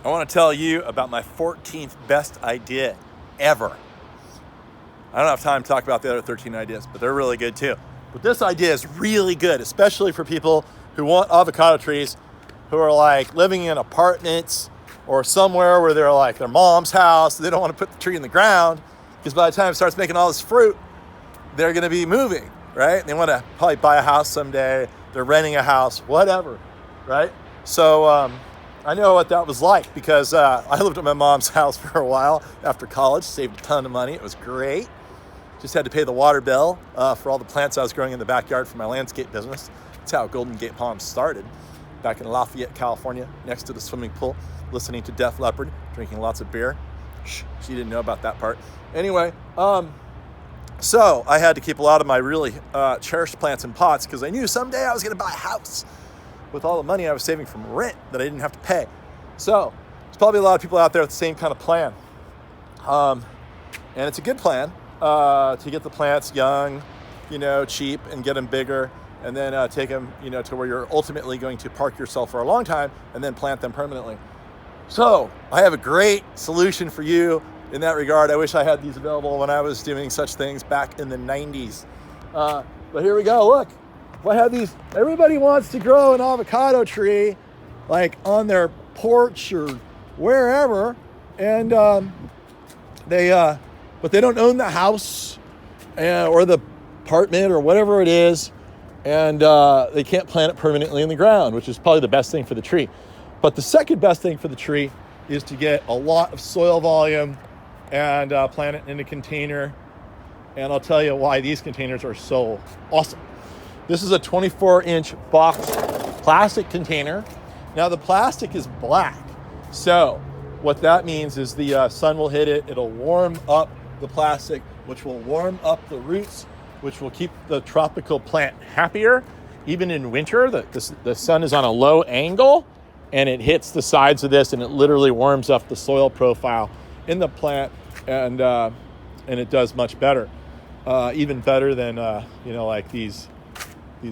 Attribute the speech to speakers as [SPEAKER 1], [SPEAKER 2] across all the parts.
[SPEAKER 1] I want to tell you about my 14th best idea ever. I don't have time to talk about the other 13 ideas, but they're really good too. But this idea is really good, especially for people who want avocado trees, who are like living in apartments or somewhere where they're like their mom's house. They don't want to put the tree in the ground because by the time it starts making all this fruit, they're going to be moving, right? They want to probably buy a house someday. They're renting a house, whatever, right? So I know what that was like because I lived at my mom's house for a while after college, saved a ton of money. It was great. Just had to pay the water bill for all the plants I was growing in the backyard for my landscape business. That's how Golden Gate Palms started, back in Lafayette, California, next to the swimming pool, listening to Def Leppard, drinking lots of beer. Shh, she didn't know about that part. Anyway, so I had to keep a lot of my really cherished plants in pots because I knew someday I was going to buy a house with all the money I was saving from rent that I didn't have to pay. So there's probably a lot of people out there with the same kind of plan. And it's a good plan to get the plants young, cheap, and get them bigger, and then take them, to where you're ultimately going to park yourself for a long time and then plant them permanently. So I have a great solution for you in that regard. I wish I had these available when I was doing such things back in the 90s. But here we go. Look, I have these. Everybody wants to grow an avocado tree, like on their porch or wherever, and but they don't own the house or the apartment or whatever it is, and they can't plant it permanently in the ground, which is probably the best thing for the tree. But the second best thing for the tree is to get a lot of soil volume and plant it in a container. And I'll tell you why these containers are so awesome. This is a 24-inch box plastic container. Now the plastic is black. So what that means is the sun will hit it. It'll warm up the plastic, which will warm up the roots, which will keep the tropical plant happier. Even in winter, the sun is on a low angle and it hits the sides of this and it literally warms up the soil profile in the plant, and it does much better. Even better than, like these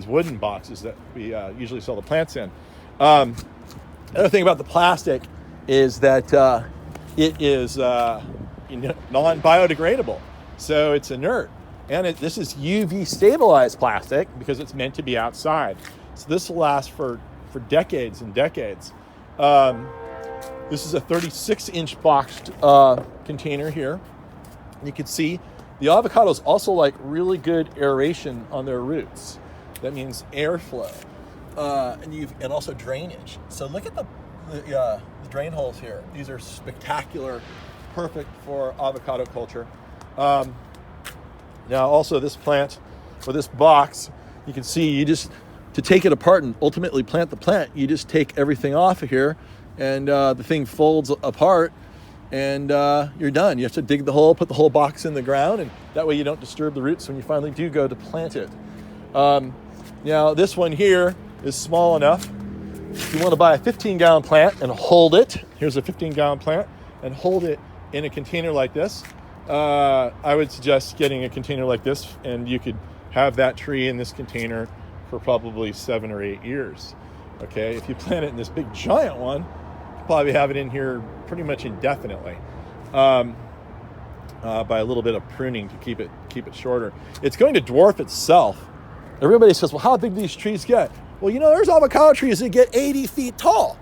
[SPEAKER 1] wooden boxes that we usually sell the plants in. The other thing about the plastic is that it is non-biodegradable. So it's inert. And this is UV stabilized plastic because it's meant to be outside. So this will last for decades and decades. This is a 36-inch boxed container here. You can see the avocados also like really good aeration on their roots. That means airflow, and also drainage. So look at the drain holes here. These are spectacular, perfect for avocado culture. Now also this plant, or this box, you can see to take it apart and ultimately plant the plant, you just take everything off of here and the thing folds apart and you're done. You have to dig the hole, put the whole box in the ground, and that way you don't disturb the roots when you finally do go to plant it. Now this one here is small enough. If you want to buy a 15-gallon plant and hold it, here's a 15-gallon plant, and hold it in a container like this, I would suggest getting a container like this, and you could have that tree in this container for probably 7 or 8 years. Okay, if you plant it in this big giant one, you probably have it in here pretty much indefinitely, by a little bit of pruning to keep it shorter. It's going to dwarf itself. Everybody says, well, how big do these trees get? Well, there's avocado trees that get 80 feet tall.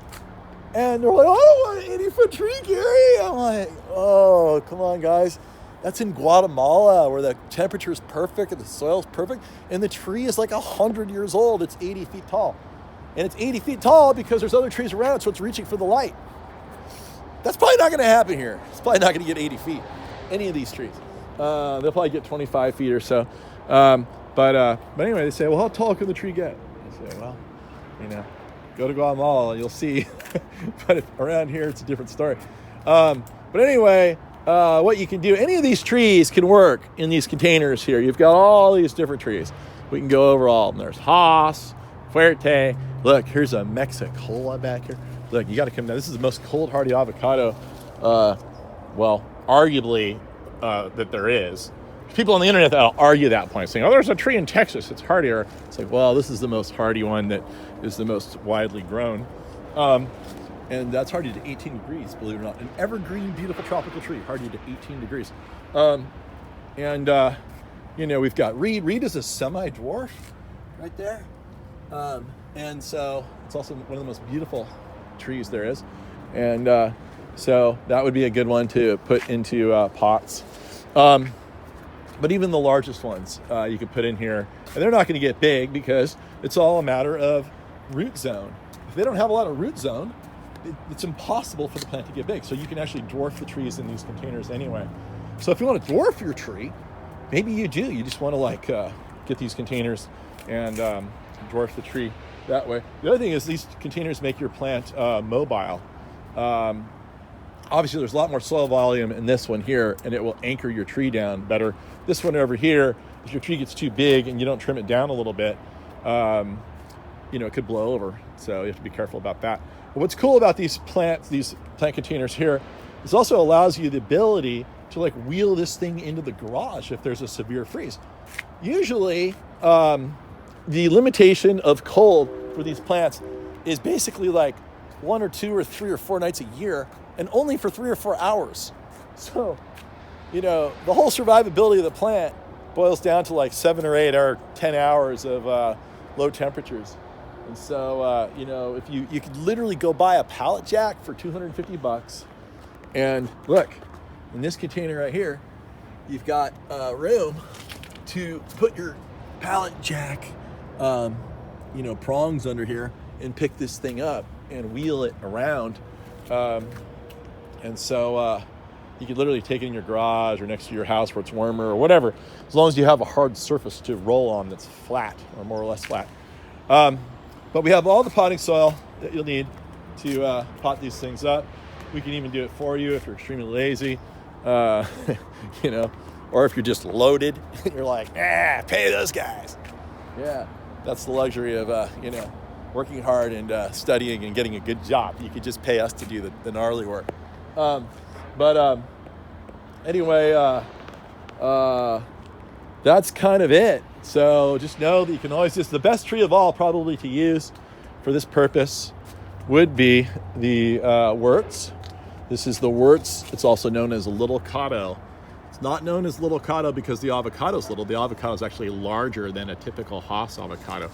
[SPEAKER 1] And they're like, I don't want an 80-foot tree, Gary. I'm like, oh, come on, guys. That's in Guatemala where the temperature is perfect and the soil is perfect. And the tree is like 100 years old. It's 80 feet tall. And it's 80 feet tall because there's other trees around it, so it's reaching for the light. That's probably not going to happen here. It's probably not going to get 80 feet, any of these trees. They'll probably get 25 feet or so. But anyway, they say, well, how tall can the tree get? I say, well, go to Guatemala and you'll see. But around here, it's a different story. But anyway, what you can do, any of these trees can work in these containers here. You've got all these different trees. We can go over all of them. There's Haas, Fuerte. Look, here's a Mexicola back here. Look, you got to come down. This is the most cold hardy avocado, arguably, that there is. People on the internet that'll argue that point, saying, oh, there's a tree in Texas that's hardier. It's like, well, this is the most hardy one that is the most widely grown. And that's hardy to 18 degrees, believe it or not. An evergreen, beautiful tropical tree, hardy to 18 degrees. We've got reed. Reed is a semi-dwarf right there. And so it's also one of the most beautiful trees there is. And so that would be a good one to put into pots. But even the largest ones you could put in here. And they're not going to get big because it's all a matter of root zone. If they don't have a lot of root zone, it's impossible for the plant to get big. So you can actually dwarf the trees in these containers anyway. So if you want to dwarf your tree, maybe you do. You just want to get these containers and dwarf the tree that way. The other thing is these containers make your plant mobile. Obviously, there's a lot more soil volume in this one here, and it will anchor your tree down better. This one over here, if your tree gets too big and you don't trim it down a little bit, it could blow over. So you have to be careful about that. But what's cool about these plant containers here is also allows you the ability to wheel this thing into the garage if there's a severe freeze. Usually, the limitation of cold for these plants is basically 1 or 2 or 3 or 4 nights a year, and only for 3 or 4 hours. So, the whole survivability of the plant boils down to 7 or 8 or 10 hours of low temperatures. And so, if you could literally go buy a pallet jack for $250, and look, in this container right here, you've got room to put your pallet jack, prongs under here and pick this thing up and wheel it around. And so you could literally take it in your garage or next to your house where it's warmer or whatever, as long as you have a hard surface to roll on that's flat or more or less flat. But we have all the potting soil that you'll need to pot these things up. We can even do it for you if you're extremely lazy, or if you're just loaded and you're pay those guys. Yeah, that's the luxury of, working hard and studying and getting a good job. You could just pay us to do the gnarly work. Anyway, that's kind of it. So just know that you can always the best tree of all probably to use for this purpose would be the Wurtz. This is the Wurtz. It's also known as a little Cotto. It's not known as little Cotto because the avocado's little. The avocado is actually larger than a typical Haas avocado.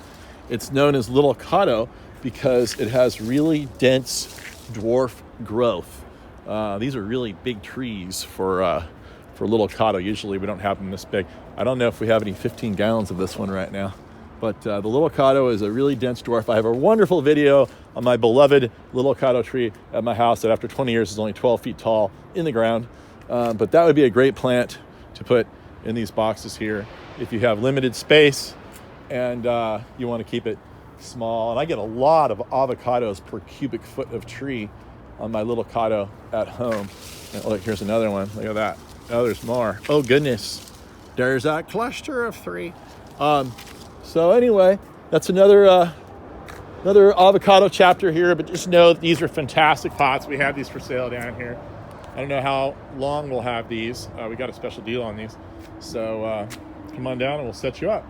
[SPEAKER 1] It's known as little Cotto because it has really dense dwarf growth. These are really big trees for little Cotto. Usually we don't have them this big. I don't know if we have any 15 gallons of this one right now, but the little Cotto is a really dense dwarf. I have a wonderful video on my beloved little Cotto tree at my house that after 20 years is only 12 feet tall in the ground. But that would be a great plant to put in these boxes here if you have limited space and you want to keep it small. And I get a lot of avocados per cubic foot of tree on my little Cotto at home. And look, here's another one. Look at that. Oh, there's more. Oh, goodness. There's a cluster of 3. So anyway, that's another avocado chapter here, but just know that these are fantastic pots. We have these for sale down here. I don't know how long we'll have these. We got a special deal on these. So come on down and we'll set you up.